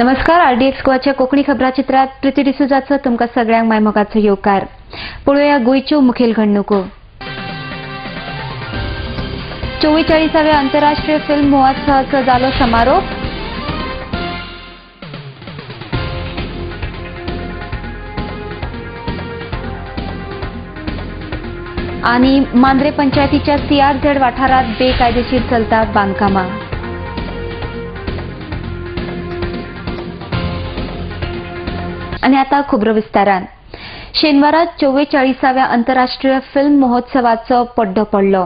नमस्कार आरडीएक्स गोवाच्या कोकणी खबराचित्रात प्रीती डिसूजाचो तुमकां सगळ्यांक मायमोगाचो येवकार। पळोवया गोंयच्यो मुखेल घडणुको। 44व्या आंतरराष्ट्रीय फिल्म महोत्सवाचो जालो समारोप। आनी मांद्रे पंचायतीच्या सीआरझेड वाठारात बेकायदेशीर चलता बांदकामां। आणि आता खबरो विस्तारान। शेनवारा 44व्या आंतरराष्ट्रीय फिल्म महोत्सवाचो पड्डो पडलो।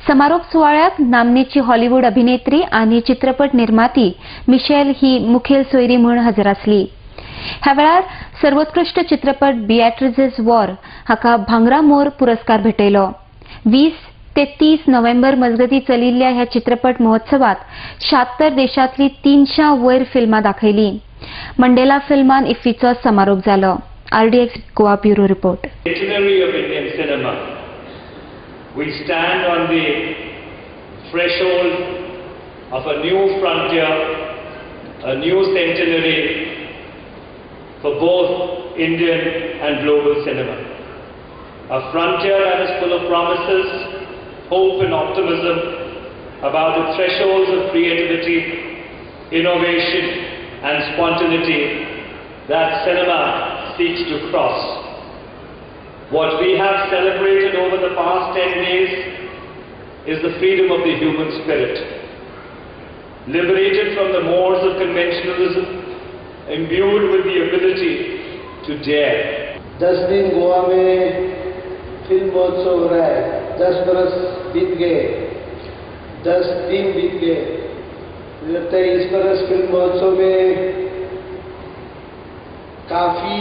समारोप सुवाळ्याक नामनेची हॉलिवूड अभिनेत्री आणि चित्रपट निर्माती मिशेल ही मुखेल सोयरी म्हूण हजर आसली। ह्या वेळार सर्वोत्कृष्ट चित्रपट बिएट्रिझेस वॉर हाका भांगरा मोर पुरस्कार भेटयलो। 20 ते 30 नोव्हेंबर मजगती चलिल्ल्या ह्या चित्रपट महोत्सवात 76 देशांतली 300 वयर फिल्मां दाखयली। मंडेला फिल्मान इफ्फीचो समारोप जालो। RDX Goa bureau report. Centenary of Indian cinema. We stand on the threshold of a new frontier, a new centenary for both Indian and global cinema. A frontier that is full of promises, hope and optimism about the thresholds of creativity, innovation and spontaneity that cinema seeks to cross. What we have celebrated over the past 10 days is the freedom of the human spirit. Liberated from the mores of conventionalism, imbued with the ability to dare. 10 दिन गोवा में film महोत्सव हो रहा है। 10 बरस बीत गए, 10 दिन बीत गए। मुझे लगता है इस बरस फिल्म महोत्सव में काफ़ी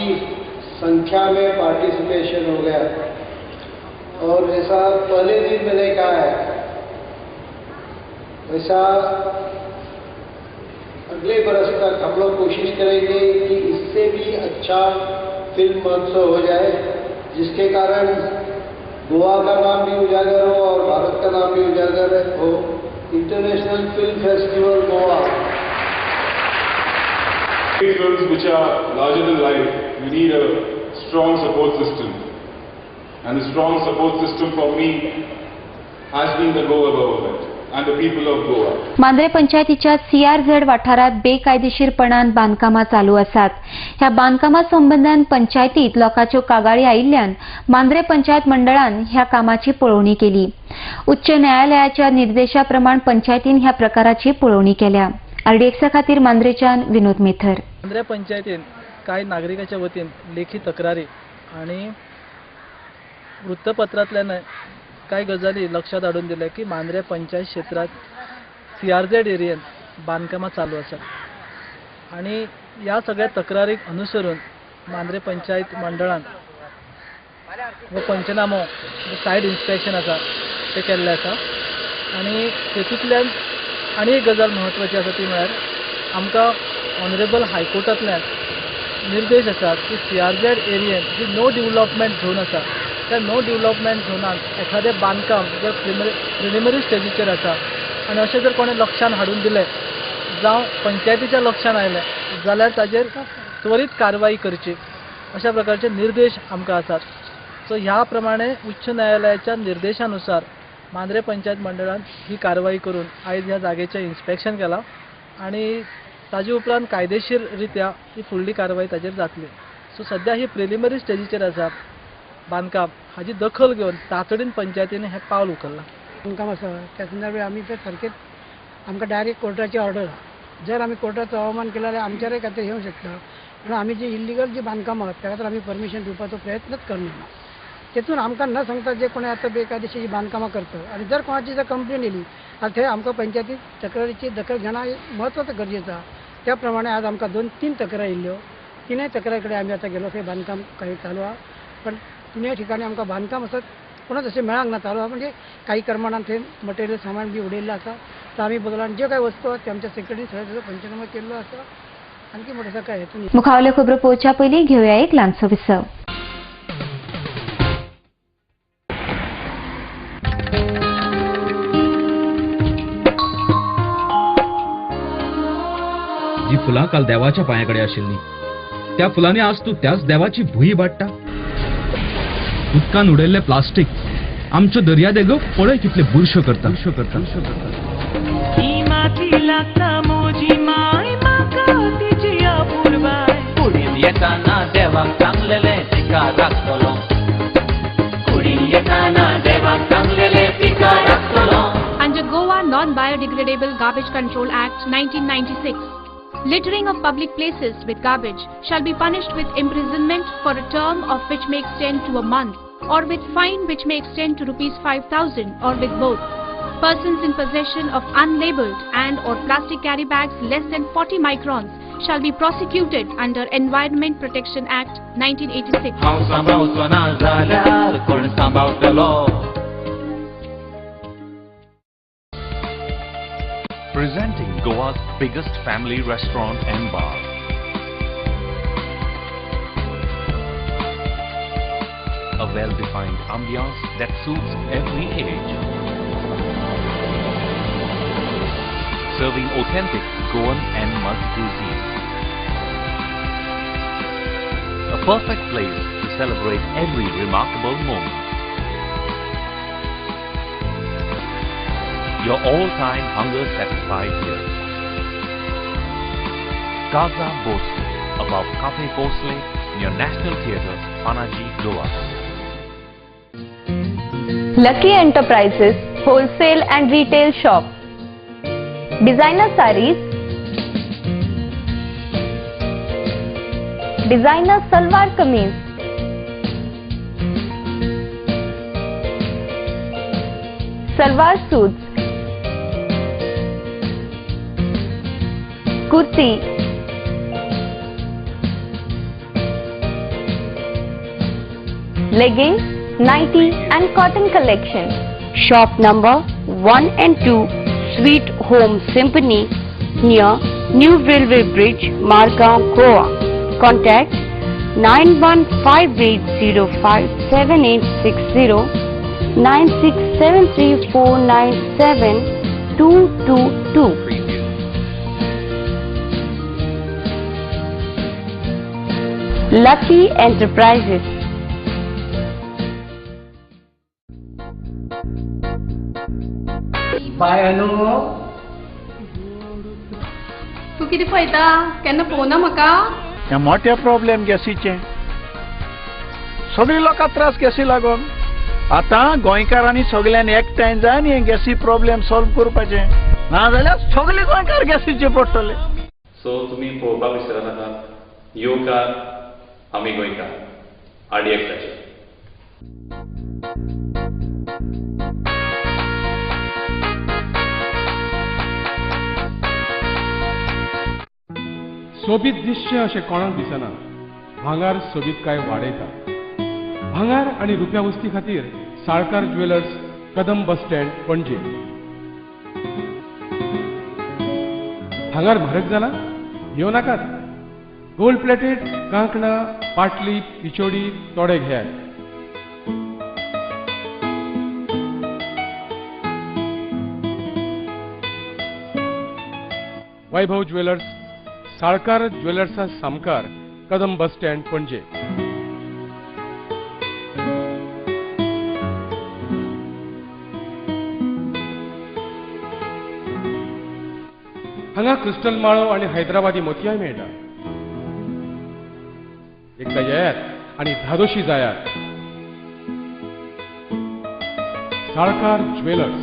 संख्या में पार्टिसिपेशन हो गया और जैसा पहले दिन मैंने कहा है वैसा अगले बरस तक हम लोग कोशिश करेंगे कि इससे भी अच्छा फिल्म महोत्सव हो जाए, जिसके कारण गोवा का नाम भी उजागर हो और भारत का नाम भी उजागर हो। International film festival Goa. Films which are larger than life, you need a strong support system, and the strong support system for me has been the Goa government and the people of Goa. Mandrem पंचायतीच्या CRZ वाठारात बेकायदेशीरपणान बांदकामां चालू आसात। ह्या बांदकामा संबंधान पंचायतीत लोकांच्यो कागाळी आयिल्ल्यान मांद्रे पंचायत मंडळान ह्या कामाची पळोवणी केली। उच्च न्यायालयाच्या निर्देशाप्रमाण पंचायतीन ह्या प्रकाराची पळोवणी केल्या। आरडीएक्सा खातीर मांद्रेच्यान विनोद मेथर। मांद्रे पंचायतीन काही नागरिकांच्या वतीन लेखी तक्रारी आणि वृत्तपत्रांतल्यान काही गजाली लक्षात हाडून दिले की मांद्रे पंचायत क्षेत्रात सीआरझेड एरियेत बांदकामां चालू आसात आणि या सगळ्या तक्रारीक अनुसरून मांद्रे पंचायत मंडळान व पंचनामो सायड इन्स्पेक्शन आसा ते केल्ले आसा आणि तेतूंतल्यान आनी एक गजाल म्हत्वाची आसा ती म्हळ्यार आमकां ऑनरेबल हायकोर्टांतल्यान निर्देश आसात की सीआरझेड एरियेन जी नो डेव्हलपमेंट झोन आसा त्या नो डेव्हलपमेंट झोनात एखादें बांदकाम जर प्रिलिमिनरी स्टेजीचेर आसा आनी अशें जर कोणें लक्षान हाडून दिलें जावं पंचायतीच्या लक्षान आयलें जाल्यार ताजेर त्वरीत कारवाई करची अशा प्रकारचे निर्देश आमकां आसात। सो ह्या प्रमाणे उच्च न्यायालयाच्या निर्देशानुसार मांद्रे पंचायत मंडळान ही कारवाई करून आयज ह्या जागेचें इन्स्पेक्शन केलां आणि ताजे उपरांत कायदेशीर रित्या ही फुडली कारवाई ताजेर जातली। सो सध्या ही प्रिलिमिनरी स्टेजीचेर आसा बांदकाम, हाजी दखल घेवन तातडीन पंचायतीन हें पावल उखल्लां। बांदकाम आसा त्या संदर्भात आमी तर सारकेच आमकां डायरेक्ट कोर्टाची ऑर्डर जर आमी कोर्टाचो अवमान केला जाल्यार आमच्यारय खातीर येवंक शकता, पूण आमी जी इल्लिगल जी बांदकाम आहात त्या खातीर आमी परमिशन दिवपाचो प्रयत्नच करना। तेतून आमकां न सांगता जे कोणी आता बेकायदेशीर बांदकामां करतात आणि जर कोणाची जर कंप्लेन येयली जाल्यार थंय आमकां पंचायतीत तक्रारीची दखल घेणं महत्वाचं गरजेचं आहे। त्या प्रमाणे आज आमकां 2-3 तक्रारी येयल्यो, तिनय तक्रारी कडेन आमी आतां गेलो, थंय बांदकाम काही चालू आहे, पण तिनय ठिकाणी आमकां बांदकाम असत कोणाच अशें मेळांक ना चालू आहे, म्हणजे काही प्रमाणात थंय मटेरियल सामान बी उडयल्लें आसा। तर आमी बदला जे काही वस्तू आहेत ते आमच्या सेक्रेटरीन सगळ्यो पंचनामा केल्लो आसा। आणखी मोठो काय हेतून मुखावले खबरो पळोवच्या पयलीं घेवया एक ल्हानसो विसव। जी फुलां काल देवाच्या पांयाकडे आशिल्लीं. त्या फुलांनी आज तूं त्याच देवाची भुंय वाडटा. उदकान उडयल्लें प्लास्टीक आमच्यो दर्या देगो पळय कितले बुरश्यो करता. ही माती लागता मोजी माय म्हाका तिची अपूर्वाय. कुडीन येताना देवाक सांगलेले तिका राखतलो. कुडीन येताना देवाक सांगलेले तिका राखतलो. Under Goa Non-Biodegradable Garbage Control Act 1996, littering of public places with garbage shall be punished with imprisonment for a term of which may extend to a month, or with fine which may extend to ₹5,000, or with both. Persons in possession of unlabeled and or plastic carry bags less than 40 microns shall be prosecuted under Environment Protection Act 1986. हांव सांबाळचो ना जाल्यार कोण सांबाळटलो. Presenting Goa's biggest family restaurant and bar. A well-defined ambiance that suits every age. Serving authentic Goan and mud cuisine. A perfect place to celebrate every remarkable moment. Your all-time hunger satisfied here. Casa Bosque, above Cafe Bosle, near National Theatre, Panaji, Goa. Lucky Enterprises Wholesale and Retail Shop. Designer sarees, designer salwar kameez, salwar suits, kurti, leggings, nighty and cotton collection. Shop number 1 and 2, Sweet Home Symphony, near New Railway Bridge, Margao, Goa. Contact 9158057860, 9673497222. Lucky Enterprises. Bye अनु, तू किती पळयता? केन्ना पळोवना म्हाका? हे मोठे problem गॅसीचे. सगळी लोकां त्रास गॅसी लागून. आता गोंयकारांनी सगळ्यांनी एकठांय जावन हे गॅसी प्रॉब्लेम सॉल्व करपाचे, नाजाल्यार सगळे गोंयकार गॅसीचे पडटले. सो तुम्ही पळोवपाक विसरनाका नाका, येवकार आमी गोंयकार आडयेकताचे. सोबीत दिसचें अशें कोणाक दिसना. भांगार सोबीतकाय वाडयता. भांगार आनी रुप्या वस्ती खातीर Salkar jewellers, Kadam bus stand, पणजे. भांगार म्हारग जाला? येवं नाकात. गोल्ड प्लेटेड कांकणां, पाटली, पिचोडी तोडे घेयात. वैभव ज्वेलर्स, साळकार ज्वेलर्सा सामकार, कदम बस स्टँड, पणजे. हांगा क्रिस्टल माळो आणि हैदराबादी मोतयाय मेळटा. एकदा येयात आणि धादोशी जायात. Salkar jewellers.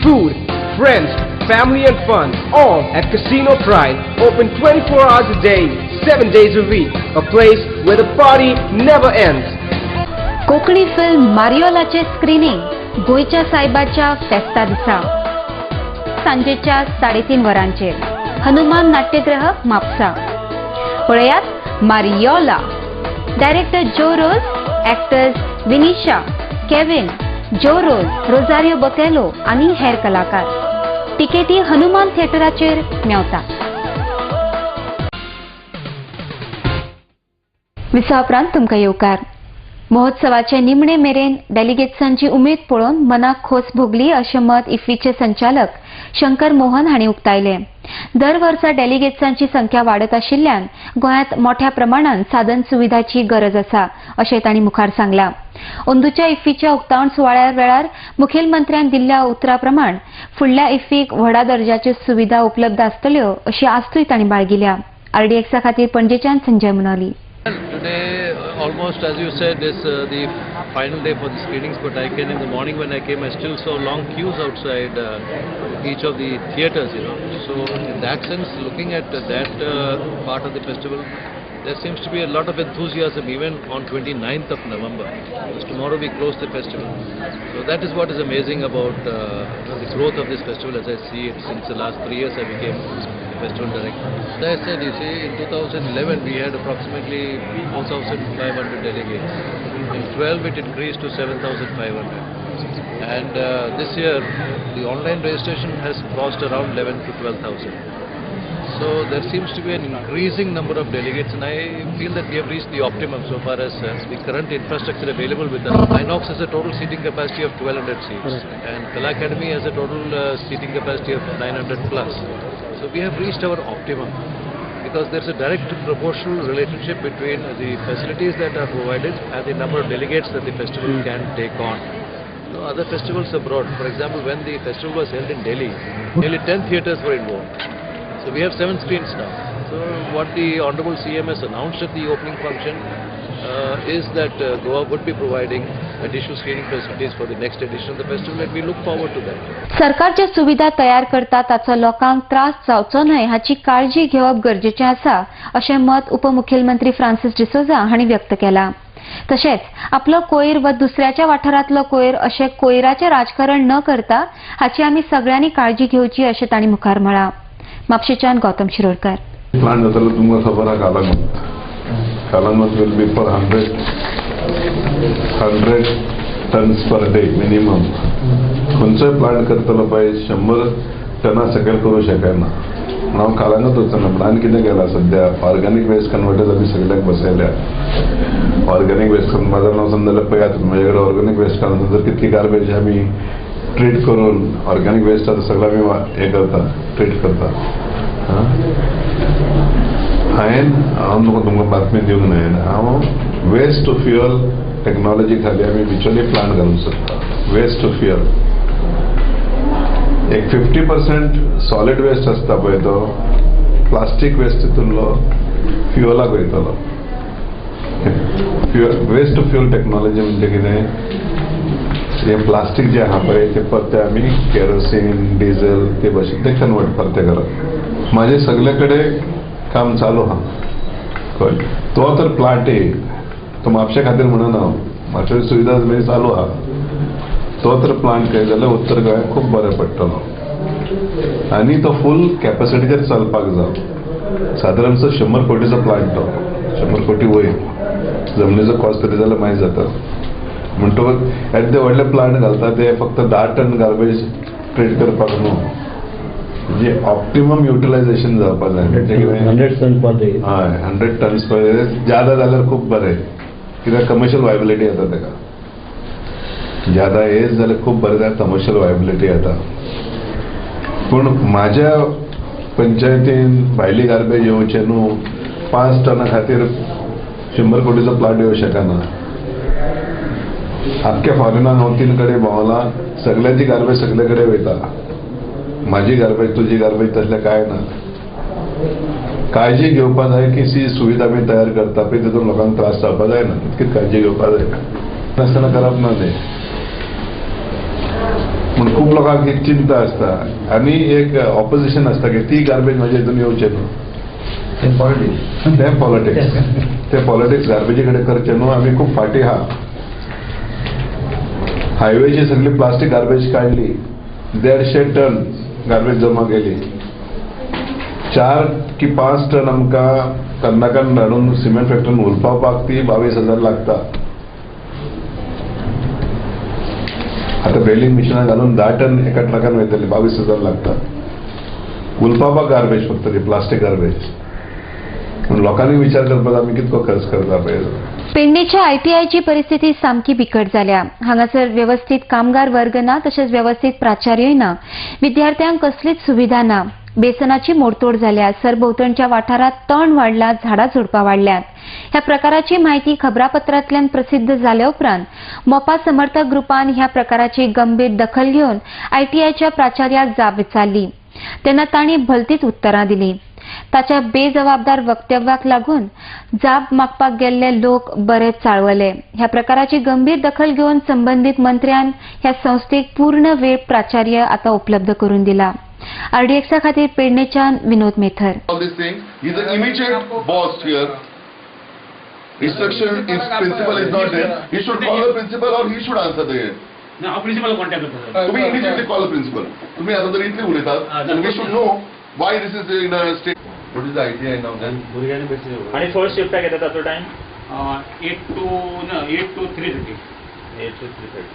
Food, friends, family and fun, all at Casino Pride. Open 24 hours a day, 7 days a week. A place where the party never ends. Konkani film मारियोलाचे स्क्रीनिंग गोयच्या सायबाच्या फेस्ता दिसा. सांजेच्या 3:30 वरांचेर हनुमान नाट्यगृह म्हापसा. पळयात मारियोला. डायरेक्टर जो रोज, एक्टर्स विनिशा, केविन, जो रोज, रोजारियो बोतेलो आनी हेर कलाकार. तिकेटी हनुमान थिएटराचेर मेवतात. विसा उपरांत तुमकां येवकार. महोत्सवाचे निमणे मेरेन डेलिगेट्सांची उमेद पळोवन मनाक खोस भोगली अशें मत इफ्फीचे संचालक शंकर मोहन हांणी उक्तायलें. दर वर्सा डेलिगेट्सांची संख्या वाडत आशिल्ल्यान गोंयांत मोठ्या प्रमाणात साधन सुविधाची गरज आसा अशें तांणी मुखार सांगलां. अंदूच्या इफ्फीच्या उक्तावण सुवाळ्या वेळार मुखेलमंत्र्यान दिल्ल्या उतरा प्रमाण फुडल्या इफ्फीक व्हडा दर्जाच्यो सुविधा उपलब्ध आसतल्यो अशी आस्तूय तांणी बाळगिल्या. RDXा खातीर पणजेच्यान Sanjay मुनोली. Today, almost as you said, is the final day for the screenings, but in the morning when I came, I still saw long queues outside each of the theatres, So in that sense, looking at that part of the festival, there seems to be a lot of enthusiasm even on 29th of November, because tomorrow we close the festival. So that is what is amazing about the growth of this festival as I see it. Since the last 3 years I became festival director. As I said, you see, in 2011 we had approximately 4,500 delegates. In 12 it increased to 7,500. And this year the online registration has crossed around 11 to 12,000. So there seems to be an increasing number of delegates, and I feel that we have reached the optimum so far as the current infrastructure available with us. Inox has a total seating capacity of 1,200 seats, and Kala Academy has a total seating capacity of 900 plus. So we have reached our optimum because there's a direct proportional relationship between the facilities that are provided and the number of delegates that the festival can take on. Other festivals abroad, for example, when the festival was held in Delhi, nearly 10 theatres were involved. So we have 7 screens now. So what the Honorable CM has announced at the opening function is that Goa would be providing additional screening facilities for the next edition of the festival, and we look forward to that. सरकारच्या सुविधा तयार करता ताचो लोकांक त्रास जावचो न्हय हाची काळजी घेवप गरजेचें आसा अशें मत उपमुख्यमंत्री फ्रांसिस डिसोजा हांणी व्यक्त केलां. तशेंच आपलो कोयर व दुसऱ्याच्या वाठारांतलो कोयर अशें कोयराचें राजकारण न करता हाची आमी सगळ्यांनी काळजी घेवची अशें तांणी मुखार म्हळां. म्हापशेच्यान गौतम शिरोडकर. प्लान जातालो तुमकां खबर आहा Calangute will be for 100 tons per day minimum. खंयचोय प्लांट करतलो पळय 100 टना सकयल करूं शकना. हांव कालांगूट वचना पूण आनी कितें केलां सद्या ऑर्गेनीक वेस्ट कन्वर्टर्स आमी सगळ्याक बसयल्या. ऑर्गेनीक वेस्ट माझं नाव समजा जाल्यार पळयात म्हजे कडेन ऑर्गेनीक वेस्ट काडून जर कितली गार्बेज आमी ट्रीट करून ऑर्गेनीक वेस्ट आतां सगळं आमी हें करता ट्रीट करता. हांव तुमकां बातमी दिवंक न्हय. हांव वेस्ट टू फ्युअल टेक्नॉलॉजी खाली आमी बिचोली प्लांट घालूंक सोदता. वेस्ट टू फ्युअल एक 50% सॉलिड वेस्ट आसता पळय तो प्लास्टीक वेस्ट तितूंतलो फ्युअलाक वयतलो. वेस्ट टू फ्युअल टेक्नॉलॉजी म्हणजे कितें हे प्लास्टीक जे आहा पळय ते परते आमी केरोसीन डिझेल ते भशेन ते कन्वर्ट परते करप. म्हाजे सगळे कडेन काम चालू आहा. कळ्ळें. तो तर प्लांट एक तो म्हापशे खातीर म्हणून हांव म्हापशे सुविधा चालू आहा. तो तर प्लांट केलो जाल्यार उत्तर गोंयाक खूब बरें पडटलो आनी तो फूल कॅपॅसिटीचेर चलपाक जाय. सादारणसो 100 कोटीचो प्लांट तो 100 कोटी वयर जमनीचो कॉस्ट तरी जाल्यार माहीत जाता. म्हणटकूच एट ते व्हडले प्लांट घालता ते फक्त 10 टन गार्बेज ट्रीट करपाक न्हू. म्हणजे ऑप्टिमम युटिलायझेशन जावपाक जाय. 100 टन पर डे. हय 100 टन्स पर डे ज्यादा जाल्यार खूब बरें कित्याक कमर्शियल वायबिलिटी येता ताका. ज्यादा हेच जाल्यार खूब बरें जाय कमर्शियल वायबिलिटी येता. पूण म्हाज्या पंचायतीन भायली गार्बेज येवचे न्हू 5 टना खातीर 100 कोटीचो प्लांट येवं शकना. आख्ख्या फॉरेनान हांव 3 कडेन भोंवला सगळ्यांची गार्बेज सगळे कडेन वयता. म्हाजी गार्बेज तुजी गार्बेज तसलें कांय ना. काळजी घेवपाक जाय की सी सुविधा आमी तयार करता पळय तितून लोकांक त्रास जावपाक जायना. इतकीच काळजी घेवपाक जाय. नासतना करप ना तें. म्हण खूब लोकांक एक चिंता आसता आनी एक ऑपोजिशन आसता की ती गार्बेज म्हाज्या हितून येवचें न्हू. ते पॉलिटिक्स गार्बेजी कडेन करचें न्हू. आमी खूब फाटीं आहा. हायवेची सगळी प्लास्टीक गार्बेज काडली 150 टन गार्बेज जमा केली 4 की 5 टन आमकां कर्नाटकान धाडून सिमेंट फॅक्टरीन उलपावपाक ती 22,000 लागता. आता बेलिंग मिशिनां घालून 10 टन एका ट्रकान वयतली 22,000 लागता. उलपावपाक गार्बेज फक्त ती प्लास्टीक गार्बेज. पूण लोकांनी विचार करपाक आमी कितको खर्च करता पळय. पेडणेच्या ITIची परिस्थिती सामकी बिकट जाल्या. हांगासर व्यवस्थित कामगार वर्ग ना, तशेंच व्यवस्थित प्राचार्यय ना. विद्यार्थ्यांक कसलीच सुविधा ना. बेसनाची मोडतोड जाल्या. सरभोवतणच्या वाठारात तण वाडला, झाडां झुडपां वाडल्यात. ह्या प्रकाराची माहिती खबरापत्रांतल्यान प्रसिद्ध जाल्या उपरांत मोपा समर्थक ग्रुपान ह्या प्रकाराची गंभीर दखल घेवन ITIच्या प्राचार्याक जाप विचारली. तेन्ना तांणी भलतीच उत्तरां दिली. ताच्या बेजबाबदार वक्तव्याक लागून जाप मागपाक गेल्ले लोक बरेच चाळवले. ह्या प्रकाराची गंभीर दखल घेवन संबंधित मंत्र्यान ह्या संस्थेक पूर्ण वेळ प्राचार्य आता उपलब्ध करून दिला. RDXा खातीर पेडणेच्यान विनोद मेथर. He is an immediate boss here. Instruction is principal is not there. He should call the principal or he should answer there. No, principal contact करता. तुम्ही immediately call the principal. तुम्ही आता तरी इतले उलयतात. And we should know why this is in a state. What is the idea now then? आणि first shift घेता ताचो time 8 to 3:30. 8 to 3:30.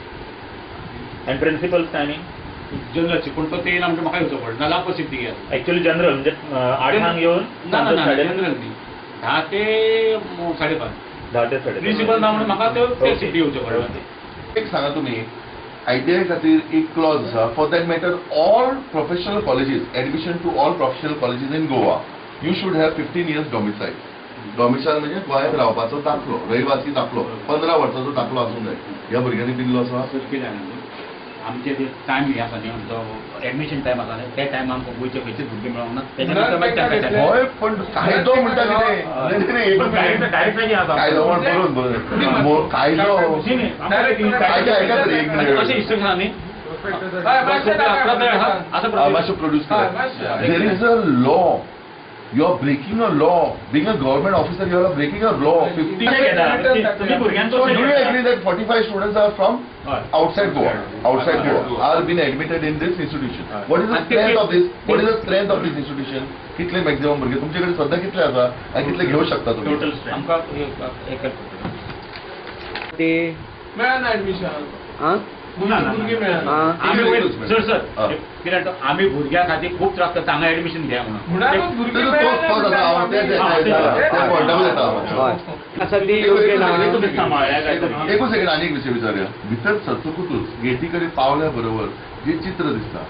And principal's timing? जनरलची पण तो ते आमच्या म्हाका येवचो पडटा नाल्यार आपलो शिफ्ट घेयात. Actually जनरल म्हणजे 8 येवन ना जनरल न्ही 10 ते 5:30. 10 ते 5:30. प्रिन्सिपल ना म्हणून म्हाका ते शिफ्ट येवचो पडटा. एक सांगा तुम्ही ITI खातीर एक क्लॉज आसा for that matter all professional colleges admission to all professional colleges in Goa you should have 15 years domicile. Domicile म्हणजे गोंयांत रावपाचो दाखलो, रहिवासी दाखलो, 15 वर्सांचो दाखलो आसूंक जाय. ह्या भुरग्यांनी दिल्लो आसा. आमचे ते टायम हे आसा न्ही आमचो एडमिशन टायम आसा न्ही त्या टायमार आमकां गोंयचे खंयचेच भुरगे मेळोंक ना. हय पण कायदो म्हणटा कितें कायदो बरोवन कायदो अशें इन्स्ट्रक्शन न्ही मातशें प्रोड्यूस करा. There is a law. You are breaking a law. Being a government officer, you are breaking a law. 15. So do you agree that 45 students are from outside Goa? Outside Goa are being admitted in this institution. What is the strength of this? What is the strength of this institution? कितले maximum भुरगे तुमच्याकडे सध्या कितले आसा आणि कितले घेऊ शकता तुम्ही? टोटल स्ट्रेंथ आमकां ते मेळना एडमिशन. सर सर कित्याक आमी भुरग्यां खातीर खूब त्रास करता हांगा एडमिशन घ्या म्हणून. एकूच सेकंड आनी एक विशय विचारूया. भितर सरतकूच गेटी कडेन पावल्या बरोबर जे चित्र दिसता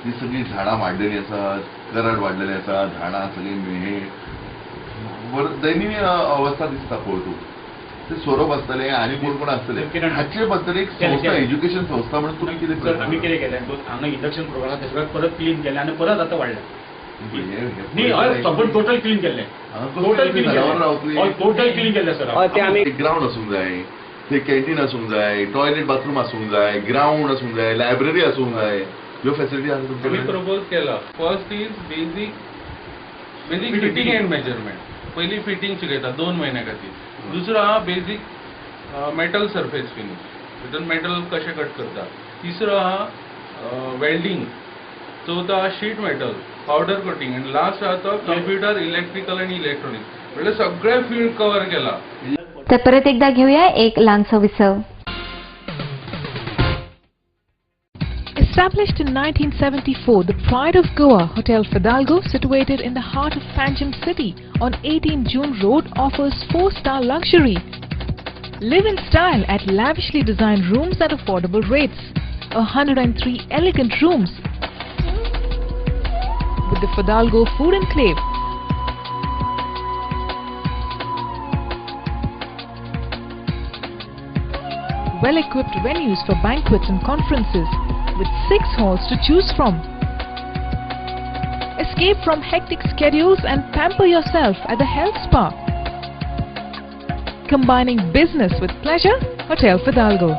ती सगळी झाडां वाडलेली आसात, कराड वाडलेली आसा, झाडां सगळी हे दैनीय अवस्था दिसता पळोवून. ते सोरोप आसतले आनी कोण आसतले हाचे बद्दल एक संस्था एज्युकेशन संस्था म्हणून तुम्ही कितें करता? आमी कितें केलें हांगा इंडक्शन प्रोग्राम ते सगळें परत क्लीन केलें आनी परत आतां वाडलें. न्ही हय सगळें टोटल क्लीन केल्लें. टोटल क्लीन केलें. टोटल क्लीन केल्लें सर. ते आमी ग्राउंड आसूंक जाय, ते कॅन्टीन आसूंक जाय, टॉयलेट बाथरूम आसूंक जाय, ग्राउंड आसूंक जाय, लायब्ररी आसूंक जाय. ह्यो फॅसिलिटी आसा तुमचे आमी प्रपोज केला. First is basic fitting end measurement. पहिली फिटींग शिकयता 2 महिन्या खातीर. दुसरो हा बेजीक मेटल सरफेस फिनिश, भितर मेटल कशें कट करता. तिसरो हा वेल्डिंग. चौथो हा शीट मेटल, पावडर कोटिंग आनी लास्ट हा तो कंप्युटर, इलेक्ट्रिकल आनी इलेक्ट्रॉनिक्स. म्हणजे सगळे फील्ड कव्हर केला. तर परत एकदा घेऊया एक लहानसो विसव. Established in 1974, the Pride of Goa, Hotel Fidalgo, situated in the heart of Panjim city on 18 June Road, offers 4-star luxury. Live in style at lavishly designed rooms at affordable rates. 103 elegant rooms with the Fidalgo Food Enclave. Well-equipped venues for banquets and conferences, with 6 halls to choose from. Escape from hectic schedules and pamper yourself at the health spa. Combining business with pleasure, Hotel Fidalgo.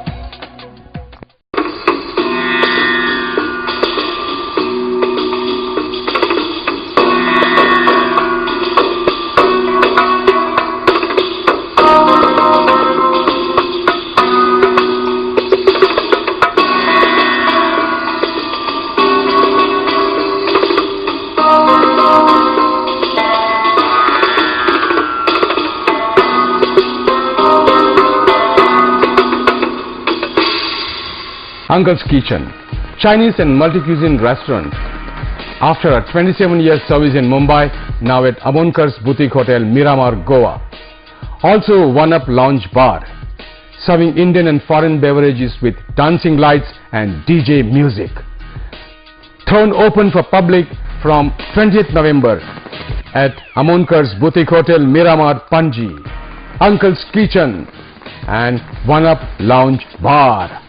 Uncle's Kitchen, Chinese and multi-cuisine restaurant. After a 27-year service in Mumbai, now at Amonkar's Boutique Hotel, Miramar, Goa. Also One Up Lounge Bar, serving Indian and foreign beverages with dancing lights and DJ music. Thrown open for public from 20th November at Amonkar's Boutique Hotel, Miramar, Panji. Uncle's Kitchen and One Up Lounge Bar.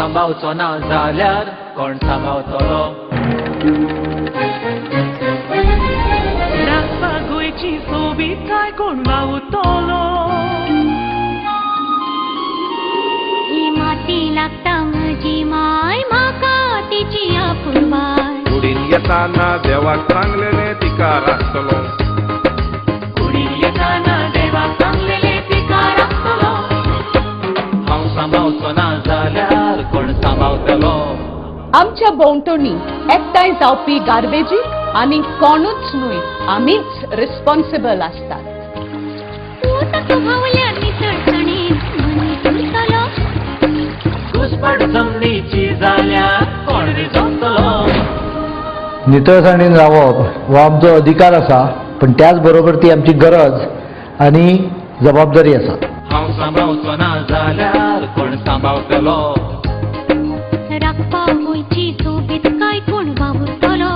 सांबावचो ना जाल्यार कोण सांबावतलो राखपा गोंयची सोबीतकाय कोण वावुरतलो ही माती लागता म्हजी माय म्हाका तिची आपुरबाय कुडीन येताना देवाक सांगलेले तिका राखतलो कुडीन येताना देवाक सांगलेले तिका राखतलो हांव सांबावचो ना जाल्यार कोण सांबावतलो आमच्या भोंवतणी एकठांय जावपी गार्बेजीक आनी कोणूच न्हय आमीच रिस्पॉन्सिबल आसतात घुसपट जमनीची जाल्यार कोण रिजवतलो नितळसाणीन रावप हो आमचो अधिकार आसा पण त्याच बरोबर ती आमची गरज आनी जबाबदारी आसा हांव सांबावचो ना जाल्यार कोण सांबावतलो राखपा गोंयची सोबीतकाय कोण वावुरतलो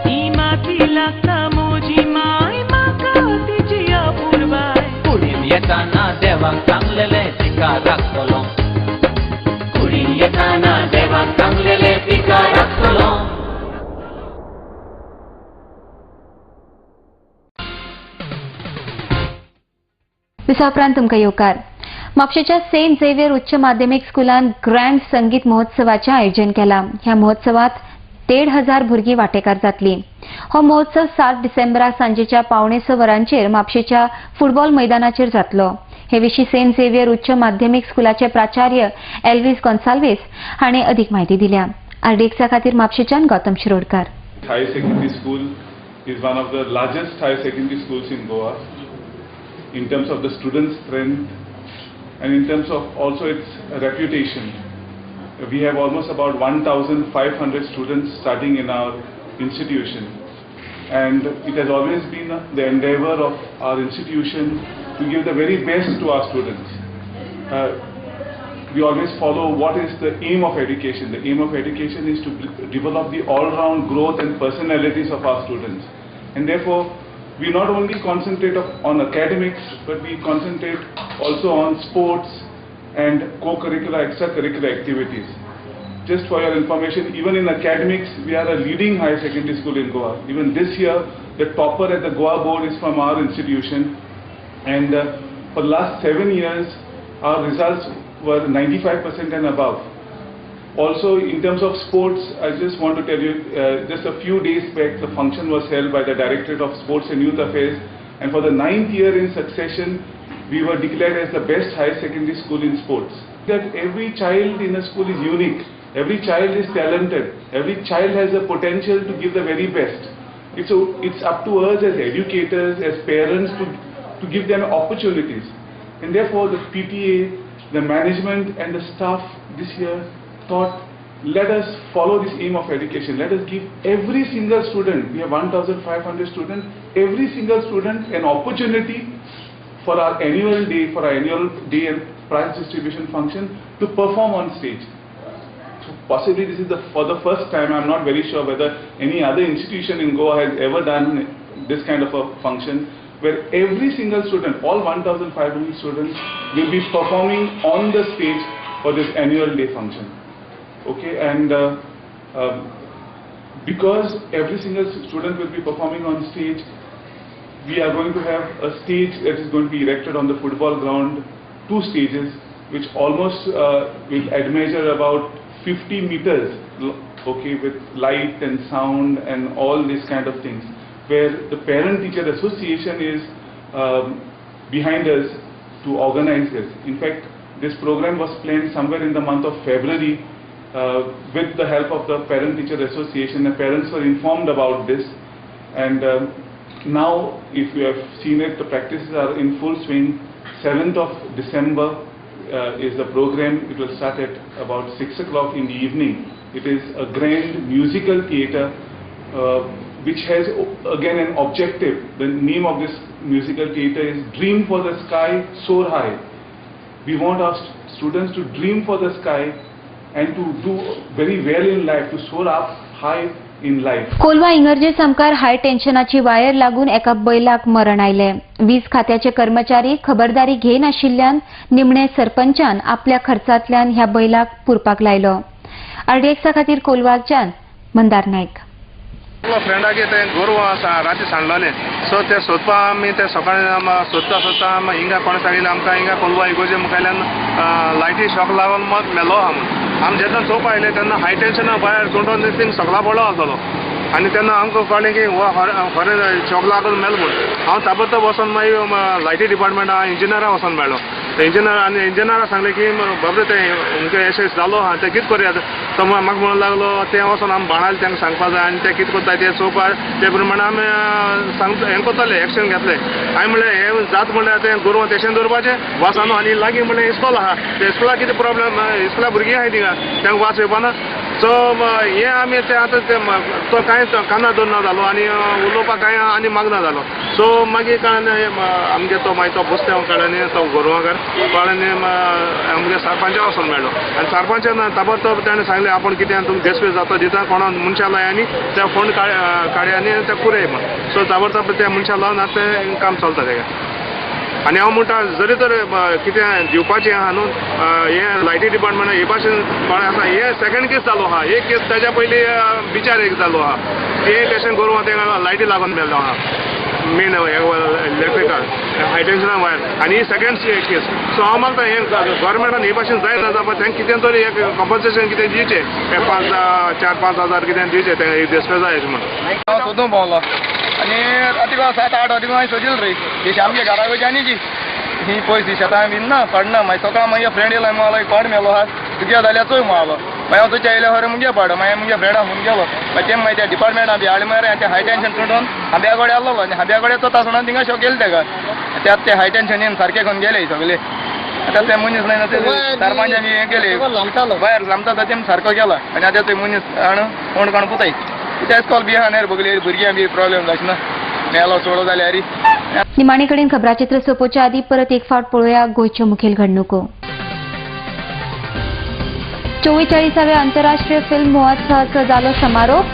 ही माती लागता म्हजी माय म्हाका तिची आपुरबाय कुडीन येताना देवाक सांगलेले तिका राखतलो कुडीन येताना देवाक सांगलेले तिका राखतलो दिसा उपरांत तुमकां येवकार. म्हापशेच्या सेंट झेवियर उच्च माध्यमीक स्कुलान ग्रँड संगीत महोत्सवाचें आयोजन केलां. ह्या महोत्सवात 1,500 भुरगीं वांटेकार जातलीं. हो महोत्सव 7 डिसेंबराक सांजेच्या 5:45 वरांचेर म्हापशेच्या फुटबॉल मैदानाचेर जातलो. हे विशीं सेंट झेवियर उच्च माध्यमीक स्कुलाचे प्राचार्य एल्विस गोन्साल्वीस हाणें अदीक म्हायती दिल्या. आरडीएक्सा खातीर म्हापशेच्यान Gautam Shirodkar. Higher secondary school is one of the largest higher secondary schools in Goa in terms of the student strength and in terms of also its reputation. We have almost about 1,500 students studying in our institution, and it has always been the endeavor of our institution to give the very best to our students. We always follow what is the aim of education. The aim of education is to develop the all-round growth and personalities of our students. And therefore, we not only concentrate on academics, but we concentrate also on sports and co-curricular, extracurricular activities. Just for your information, even in academics, we are a leading higher secondary school in Goa. Even this year, the topper at the Goa board is from our institution. And for the last 7 years, our results were 95% and above. Also, in terms of sports, I just want to tell you, just a few days back, the function was held by the Directorate of Sports and Youth Affairs, and for the 9th year in succession, we were declared as the best higher secondary school in sports. That every child in a school is unique, every child is talented, every child has the potential to give the very best. It's up to us as educators, as parents, to give them opportunities. And therefore, the PTA, the management and the staff this year thought, let us follow this aim of education. Let us give every single student, we have 1,500 students, every single student an opportunity for our annual day and prize distribution function to perform on stage. So possibly this is for the first time. I'm not very sure whether any other institution in Goa has ever done this kind of a function, where every single student, all 1,500 students, will be performing on the stage for this annual day function. Okay, and because every single student will be performing on stage, we are going to have a stage that is going to be erected on the football ground, 2 stages, which almost will admeasure about 50 meters, okay, with light and sound and all these kind of things, where the Parent-Teacher Association is behind us to organize this. In fact, this program was planned somewhere in the month of February with the help of the Parent-Teacher Association. The parents were informed about this, And now, if you have seen it, the practices are in full swing. 7th of December is the program. It will start at about 6 o'clock in the evening. It is a grand musical theatre which has again an objective. The name of this musical theatre is Dream for the Sky, Soar High. We want our students to dream for the sky and to do very well in life, to soar up high in life. Colva इंगर्जे समकार high टेन्शनाची wire लागून एका बैलाक मरण आयले. वीज खात्याचे कर्मचारी खबरदारी घेन आशिल्ल्यान निमणे सरपंचान आपल्या खर्चांतल्यान ह्या बैलाक पुरपाक लायलो. RDX खातीर कोलवाच्यान मंदार नायक. फ्रेंडागे ते गोरवां राती सांडलोले सो ते सोदपा आमी ते सकाळी सोदता हिंगा कोण सांगिल्लें आमकां हिंगा कोलवा इगोजे मुखायल्यान लायटी शॉक लागून मत मेलो आमी जेन्ना चोवपा आयले तेन्ना हाय टेन्शना भायर तोंडून थिंग सगळा पडलो आसलो आनी तेन्ना आमकां कळ्ळें की खरें शॉक लागून मेलो म्हूण हांव ताबडतोब वचोन मागीर लायटी डिपार्टमेंटा इंजिनियरा वचोन मेळ्ळो. इंजिनियरा सांगलें की बाबरे ते अमके अशें जालो आहा ते कितें करया तो म्हाका म्हणूंक लागलो ते वचोन आमी बाणाले तांकां सांगपा जाय आनी ते कितें करता ते चोवपा ते प्रमाणे आमी हें कोत्ताले एक्शन घेतलें. हांवें म्हणलें हें जाता म्हणल्यार तें गोरवां तेशें दवरपाचें वासानो आनी लागीं म्हणलें इस्कॉल आहा ते इस्कॉलाक कितें प्रॉब्लेम इस्कॉला भुरगीं आहाय थिंगा तांकां वास येवपाना सो हें आमी ते आतां ते तो कांय काना दवरना जालो आनी उलोवपाक कांय आनी मागना जालो. सो मागीर कळ्ळें आमगे तो मागीर तो बसते कळ्ळें तो गोरवांकार कळ्ळें आमगे सरपंचा वचोन मेळ्ळो आनी सरपंचान ताबडतोब ताणें सांगलें आपण कितें तुमकां देसपेज जाता दिता कोणा मनशा लाय आनी ते फंड काडया आनी ते कुरय म्हण. सो ताबडतोब त्या मनशा लावन आतां तें काम चलता तेका. आनी हांव म्हणटा जरी तर कितें दिवपाचें आहा न्हू हें लायटी डिपार्टमेंट हे भाशेन कळ्ळें आसा हें सेकंड केस जालो आहा. एक केस ताच्या पयलीं बिचार एक जालो आहा ते तशें गोरवां ते लायटी लागून मेल्लो आहा मेन इलेक्ट्रिकल हाय टेन्शना वायर आनी ही सेकंड केस. सो हांव मागता हें गव्हर्मेंटान हे भाशेन जायना जावपा तांकां कितें तरी एक कंपन्सेशन कितें दिवचें 4-5 हजार कितें दिवचें तें देसपेजा हेजें म्हण. हांव सोदूंक पावलो आनी रातीको 7-8 वरांक हांवें सोदिल्लो रे ही आमगे घरा वयची आनी जी ही पयस शेतां बीन ना पडना मागीर सकाळ मागीर फ्रेंड येयलो मागलो कोड मेलो आहा तुगे जाल्यार चोय मागलो मागीर हांव थंयच्या येयल्या खरें मुगे पाड मागीर मुगे फ्रेंडा फोन केलो मागीर ते मागीर त्या डिपार्टमेंटान बी हाडले मरे ते हाय टेन्शन तुटून हाब्या गोडे आसलो आनी हाब्या गोडे तो तासोना थिंगा शॉक गेले तेका त्यात ते हाय टेन्शनीन सारके करून गेले सगळे. आतां ते मनीस नाही ते सरपंचान हें केले भायर लामता तो तेम सारको केला आनी आतां ते मनीस हाडून कोण कोण पुताय तेच कॉल बी आहा न्हय बगले भुरग्यां बी प्रॉब्लेम जायना मेलो सोडो जाल्यार. निमाणे कडेन खबराचित्र सोंपोवच्या आदी परत एक फावट पळोवया गोंयच्यो मुखेल घडणुको. 44व्या आंतरराष्ट्रीय फिल्म महोत्सवाचो जालो समारोप.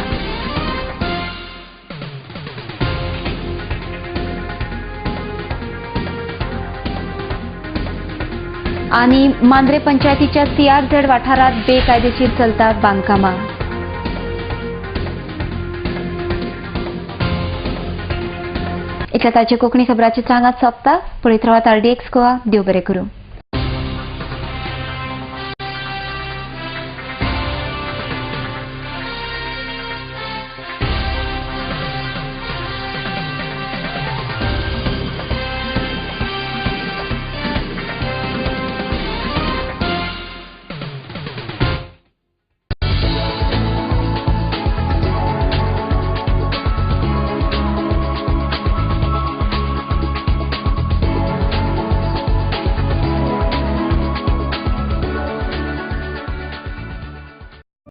आनी मांद्रे पंचायतीच्या CRZ वाठारांत बेकायदेशीर चलतात बांदकामां. इतल्या ताचे कोंकणी खबराचित्र हांगाच सोंपता. पळयत रावात RDX गोवा. देव बरें करूं.